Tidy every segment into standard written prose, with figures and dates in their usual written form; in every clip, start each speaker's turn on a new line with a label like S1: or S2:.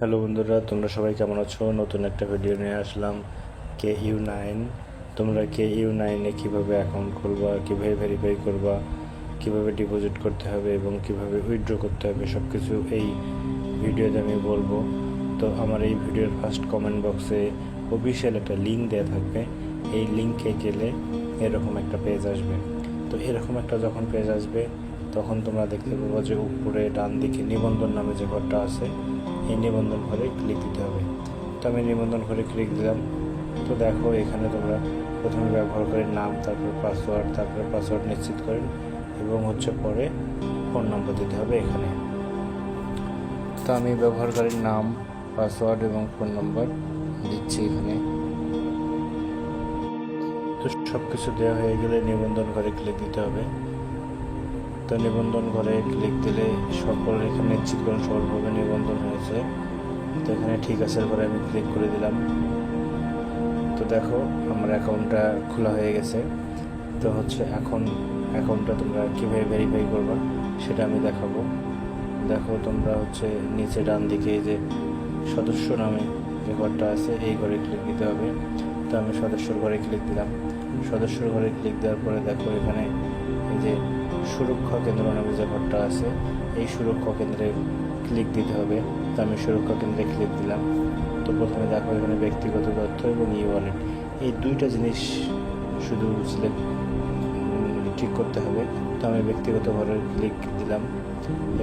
S1: Hello বন্ধুরা, তোমরা সবাই কেমন আছো? নতুন একটা ভিডিও নিয়ে আসলাম। KU9, তোমরা KU9-এ কীভাবে অ্যাকাউন্ট খুলবা, কীভাবে ভেরিফাই করবা, কীভাবে ডিপোজিট করতে হবে এবং কীভাবে উইথড্র করতে হবে, সব কিছু এই ভিডিওতে আমি বলবো। তো আমার এই ভিডিওর ফার্স্ট কমেন্ট বক্সে অফিসিয়াল একটা লিঙ্ক দেওয়া থাকবে। এই লিঙ্কে গেলে এরকম একটা পেজ আসবে। তো এরকম একটা যখন পেজ আসবে তখন তোমরা দেখতে পাবো যে উপরে ডান দিকে নিবন্ধন নামে যে ঘরটা আছে, এই নিবন্ধন ঘরে ক্লিক দিতে হবে। তো আমি নিবন্ধন ঘরে ক্লিক দিলাম। তো দেখো এখানে তোমরা প্রথমে ব্যবহারকারীর নাম, তারপর পাসওয়ার্ড নিশ্চিত করেন এবং পরে ফোন নম্বর দিতে হবে এখানে। তো আমি ব্যবহারকারীর নাম, পাসওয়ার্ড এবং ফোন নম্বর দিচ্ছি এখানে। তো সব কিছু দেওয়া হয়ে গেলে নিবন্ধন ঘরে ক্লিক দিতে হবে। তো নিবন্ধন ঘরে ক্লিক দিলে সকল এখানে নিশ্চিত করেন সফলভাবে নিবন্ধন হয়েছে। তো এখানে ঠিক আছে করে আমি ক্লিক করে দিলাম। তো দেখো আমার অ্যাকাউন্টটা খোলা হয়ে গেছে। তো এখন অ্যাকাউন্টটা তোমরা কীভাবে ভেরিফাই করবা সেটা আমি দেখাবো। দেখো তোমরা নিচে ডান দিকে যে সদস্য নামে যে ঘরটা আছে এই ঘরে ক্লিক দিতে হবে। তো আমি সদস্যর ঘরে ক্লিক দিলাম। সদস্যর ঘরে ক্লিক দেওয়ার পরে দেখো এখানে এই যে সুরক্ষা কেন্দ্র নামে যে ঘরটা আছে, এই সুরক্ষা কেন্দ্রে ক্লিক দিতে হবে। তো আমি সুরক্ষা কেন্দ্রে ক্লিক দিলাম। তো প্রথমে দেখো এখানে ব্যক্তিগত তথ্য এবং ওয়ালেট, এই দুইটা জিনিস শুধু ঠিক করতে হবে। তো আমি ব্যক্তিগত ঘরে ক্লিক দিলাম।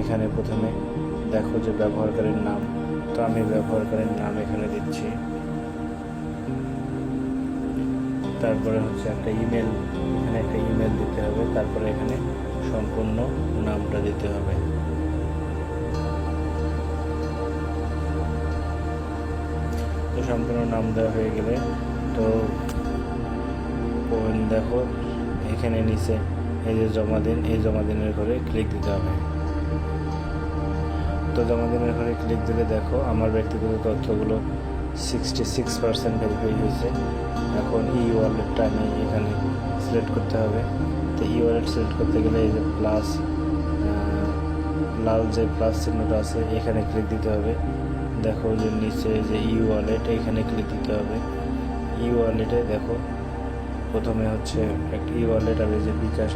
S1: এখানে প্রথমে দেখো যে ব্যবহারকারীর নাম, তো আমি ব্যবহারকারীর নাম এখানে দিচ্ছি। তারপরে একটা ইমেল, এখানে একটা ইমেল দিতে হবে। তারপরে এখানে সম্পূর্ণ নামটা দিতে হবে। তো সম্পূর্ণ নাম দেওয়া হয়ে গেলে তো দেখো এখানে নিচে এই যে জমা দিন, এই জমা দিনের ঘরে ক্লিক দিতে হবে। তো জমা দিনের ঘরে ক্লিক দিলে দেখো আমার ব্যক্তিগত তথ্যগুলো 66% ভেরিফাই হয়েছে। এখন ওয়ালেটটা আমি এখানে সিলেক্ট করতে হবে। তো ওয়ালেট সিলেক্ট করতে গেলে এই যে প্লাস, লাল যে প্লাস চিহ্নটা আছে এখানে ক্লিক দিতে হবে। দেখো যে নিচে যে ওয়ালেট, এখানে ক্লিক দিতে হবে। ওয়ালেটে দেখো প্রথমে একটা ওয়ালেট আমি যে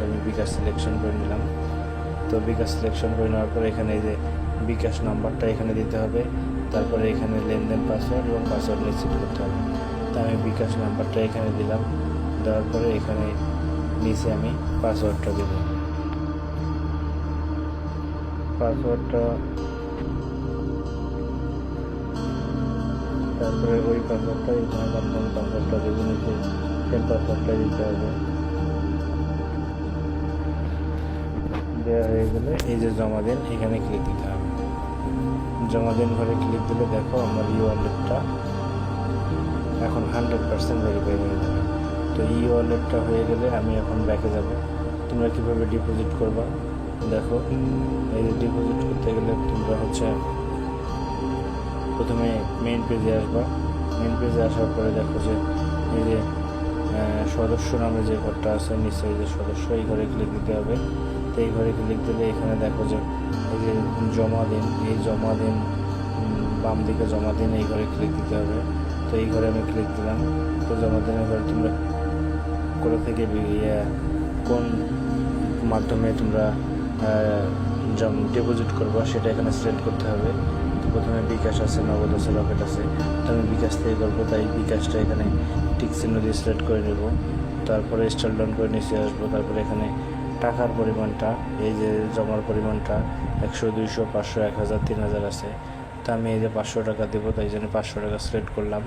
S1: আমি বিকাশ সিলেকশন করে নিলাম। তো বিকাশ সিলেকশন করে নেওয়ার পরে এখানে এই যে বিকাশ নাম্বারটা এখানে দিতে হবে। তারপরে এখানে লেনদেন পাসওয়ার্ড এবং পাসওয়ার্ড নিশ্চিত করতে হবে। তো আমি বিকাশ নাম্বারটা এখানে দিলাম। দেওয়ার পরে এখানে নিচে আমি পাসওয়ার্ডটা দেব। পাসওয়ার্ডটা তারপরে ওই পাসওয়ার্ডটা এখানে পাসওয়ার্ডটা দেবো, নিচে সেম পাসওয়ার্ডটা দিতে হবে। দেওয়া হয়ে গেলে এই যে জমা দিন, এখানে ক্লিক দিতে হবে। জমা দিন ঘরে ক্লিক দিলে দেখো আমার ওয়ালেটটা এখন 100% ভেরিফাই হয়ে যাবে। তো ওয়ালেটটা হয়ে গেলে আমি এখন ব্যাকে যাব। তোমরা কীভাবে ডিপোজিট করবা দেখো। এই যে ডিপোজিট করতে গেলে তোমরা প্রথমে মেইন পেজে আসবা। মেইন পেজে আসার পরে দেখো যে এই যে সদস্য নামে যে ঘরটা আছে নিচে এই যে সদস্য, এই ঘরে ক্লিক দিতে হবে। তো এই ঘরে ক্লিক দিলে এখানে দেখো যে এই যে জমা দিন, এই জমা দিন বাম দিকে জমা দিন, এই ঘরে ক্লিক দিতে হবে। তো এই ঘরে আমি ক্লিক দিলাম। তো জমা দিনের ঘরে তোমরা কোথা থেকে কোন মাধ্যমে তোমরা ডিপোজিট করবো সেটা এখানে সিলেক্ট করতে হবে। তো প্রথমে বিকাশ আছে, নগদ আছে, রকেট আছে। তো আমি বিকাশ থেকে করবো, তাই বিকাশটা এখানে টিক চিহ্ন দিয়ে সিলেক্ট করে নেব। তারপরে স্টাইল ডাউন করে নিচে আসবো। তারপরে এখানে টাকার পরিমাণটা, এই যে জমার পরিমাণটা 100, 200, 500, 1000, 3000 আছে। তো আমি এই যে 500 টাকা দেবো, তাই জন্য 500 টাকা সিলেক্ট করলাম।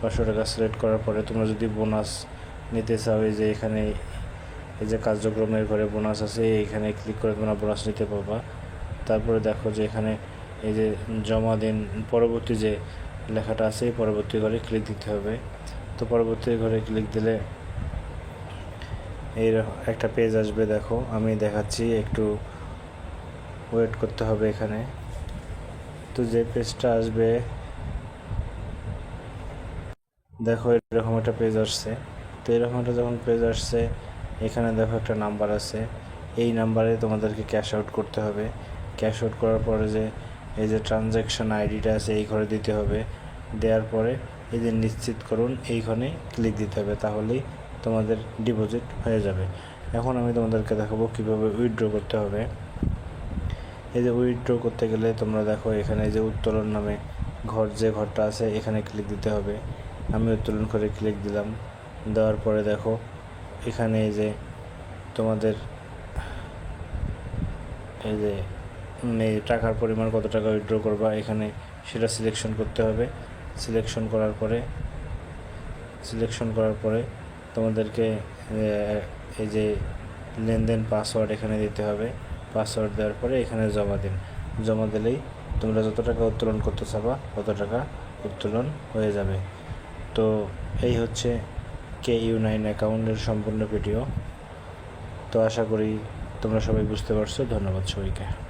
S1: 500 টাকা সিলেক্ট করার পরে তোমরা যদি বোনাস নিতে চাও, এই যে এখানে এই যে কার্যক্রমের ঘরে বোনাস আছে, এইখানে ক্লিক করে তোমরা বোনাস নিতে পারবা। তারপরে দেখো যে এখানে এই যে জমা দিন পরবর্তী যে লেখাটা আছে, এই পরবর্তী ঘরে ক্লিক দিতে হবে। তো পরবর্তী ঘরে ক্লিক দিলে এই একটা পেজ আসবে। দেখো আমি দেখাচ্ছি, একটু ওয়েট করতে হবে এখানে। তো যে পেজটা আসবে দেখো এরকম একটা পেজ আসছে। তো এরকম একটা যখন পেজ আসছে এখানে দেখো একটা নাম্বার আছে, এই নাম্বারে তোমাদেরকে ক্যাশ আউট করতে হবে। ক্যাশ আউট করার পরে যে এই যে ট্রানজ্যাকশন আইডিটা আছে এই ঘরে দিতে হবে। দেওয়ার পরে এই যে নিশ্চিত করুন এইখানে ক্লিক দিতে হবে, তাহলেই তোমাদের ডিপোজিট হয়ে যাবে। এখন আমি তোমাদেরকে দেখাবো কিভাবে উইথড্র করতে হবে। এই যে উইথড্র করতে গেলে তোমরা দেখো এখানে যে উত্তোলন নামে যে ঘরটা আছে এখানে ক্লিক দিতে হবে। আমি উত্তোলন করে ক্লিক দিলাম। দেওয়ার পরে দেখো এখানে এই যে তোমাদের এই যে এই টাকার পরিমাণ কত টাকা উইথড্র করবা এখানে সেটা সিলেকশন করতে হবে। সিলেকশন করার পরে তোমাদেরকে এই যে লেনদেন পাসওয়ার্ড এখানে দিতে হবে। পাসওয়ার্ড দেওয়ার পরে এখানে জমা দিলেই তোমরা যত টাকা উত্তোলন করতে চাবা তত টাকা উত্তোলন হয়ে যাবে। তো এই হচ্ছে KU9 অ্যাকাউন্টের সম্পূর্ণ ভিডিও। তো আশা করি তোমরা সবাই বুঝতে পারছো। ধন্যবাদ সবাইকে।